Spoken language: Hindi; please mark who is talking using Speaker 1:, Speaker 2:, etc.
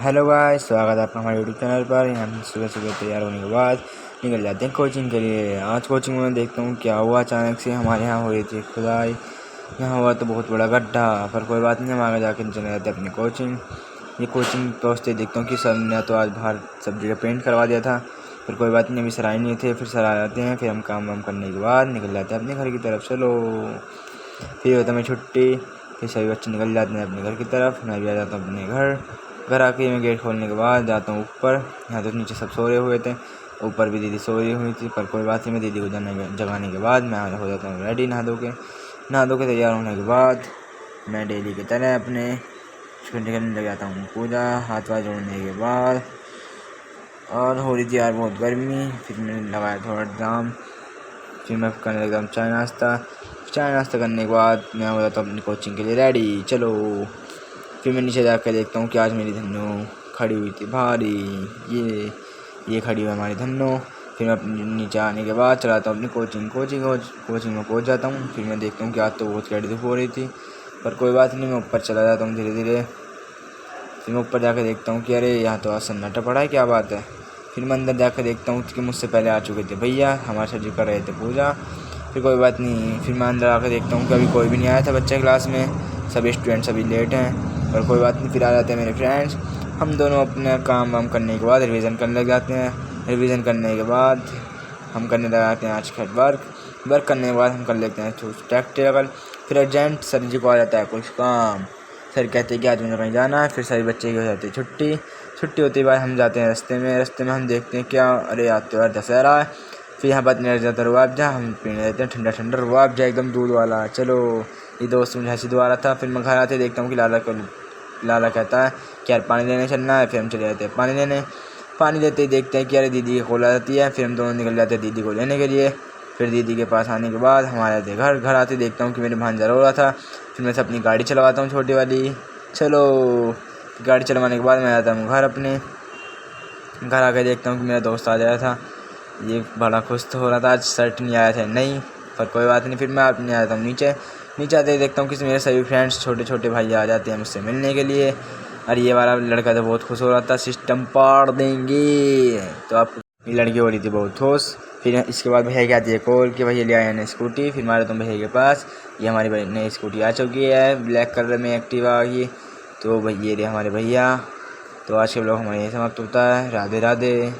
Speaker 1: हेलो गाइस, स्वागत है आपका हमारे यूट्यूब चैनल पर। हम सुबह सुबह तैयार होने के बाद निकल जाते हैं कोचिंग के लिए। आज कोचिंग में देखता हूँ क्या हुआ। अचानक से हमारे यहाँ हो रही थी खुदाई। यहाँ हुआ तो बहुत बड़ा गड्ढा, पर कोई बात नहीं, हम आगे जाकर चले जाते अपनी कोचिंग। ये कोचिंग पहुँचते देखता हूँ कि सर ने तो आज बाहर सब जगह पेंट करवा दिया था, पर कोई बात नहीं, अभी सर आए नहीं थे। फिर सर आ जाते हैं, फिर हम काम वाम करने के बाद निकल जाते हैं अपने घर की तरफ। चलो, फिर होता मैं छुट्टी। फिर सभी बच्चे निकल जाते हैं अपने घर की तरफ, मैं भी आ जाता हूँ अपने घर आके मैं गेट खोलने के बाद जाता हूँ ऊपर। यहाँ तो नीचे सब सोए हुए थे, ऊपर भी दीदी सोई हुई थी, पर कोई बात नहीं, मैं दीदी को जगाने के बाद मैं हो जाता हूँ रेडी। नहा धो के तैयार होने के बाद मैं डेली की तरह अपने करने लग जाता हूँ पूजा। हाथ वाथ जोड़ने के बाद, और हो रही थी यार बहुत गर्मी, फिर मैंने लगाया थोड़ा दाम। फिर मैं करने लगा चाय नाश्ता करने के बाद मैं हो जाता हूँ अपनी कोचिंग के लिए रेडी। चलो, फिर मैं नीचे जाकर देखता हूँ कि आज मेरी धन्नो खड़ी हुई थी भारी। ये खड़ी हुई हमारी धन्नो। फिर मैं अपनी नीचे आने के बाद चलाता हूँ अपनी कोचिंग में पहुँच जाता हूँ। फिर मैं देखता हूँ कि आज तो बहुत कड़ी धूप हो रही थी, पर कोई बात नहीं, मैं ऊपर चला जाता हूँ धीरे धीरे। फिर मैं ऊपर जाकर देखता हूँ कि अरे यहाँ तो आज सन्नाटा पड़ा है, क्या बात है। फिर मैं अंदर जाकर देखता हूँ कि मुझसे पहले आ चुके थे भैया, हमारे सर जी कर रहे थे पूजा। फिर कोई बात नहीं, फिर मैं अंदर आकर देखता हूँ कि अभी कोई भी नहीं आया था बच्चे क्लास में, सभी स्टूडेंट्स अभी लेट हैं, पर कोई बात नहीं, फिर आ जाते हैं मेरे फ्रेंड्स। हम दोनों अपना काम वाम करने के बाद रिवीजन करने लग जाते हैं। रिवीजन करने के बाद हम करने लग जाते हैं आज का वर्क करने के बाद हम कर लेते हैं प्रैक्टिकल। फिर अर्जेंट सर जी को आ जाता है कुछ काम। सर कहते हैं कि आज मुझे कहीं जाना है। फिर सभी बच्चे की हो जाती है छुट्टी होते के बाद हम जाते हैं रास्ते में हम देखते हैं क्या, अरे आज तो यार दशहरा है। फिर यहाँ पर मिल जाता है रुआबजा, हम पीने लेते हैं ठंडा रुआबजा एकदम दूध वाला। चलो, ये दोस्त मुझे हंसी दो आ रहा था। फिर मैं घर आते देखता हूँ कि लाला कहता है कि यार पानी लेने चलना है। फिर हम चले जाते हैं पानी लेते ही देखते हैं कि यार दीदी की कॉल आ जाती है। फिर हम दोनों निकल जाते हैं दीदी को लेने के लिए। फिर दीदी के पास आने के बाद हम आ जाते हैं घर आते देखता हूँ कि मेरे भांजा रो रहा था। फिर मैं से अपनी गाड़ी चलवाता हूँ छोटी वाली। चलो, गाड़ी चलवाने के बाद मैं आता हूँ घर आकर देखता हूँ कि मेरा दोस्त आ गया था। ये बड़ा खुश तो हो रहा था, आज शर्ट नहीं आया था नहीं, पर कोई बात नहीं। फिर मैं अपने आता हूँ नीचे आते ही देखता हूँ कि मेरे सभी फ्रेंड्स छोटे भाई आ जाते हैं मुझसे मिलने के लिए। और ये वाला लड़का तो बहुत खुश हो रहा था, सिस्टम पाड़ देंगे। तो आप ये लड़की हो रही थी बहुत खुश। फिर इसके बाद भैया क्या दिए कॉल कि भैया ले आए नई स्कूटी। फिर मारे तुम भैया के पास, ये हमारी नई स्कूटी आ चुकी है ब्लैक कलर में एक्टिवा की। तो भैया ये हमारे भैया। तो आज के ब्लॉग हमारे यही समाप्त होता है। राधे राधे।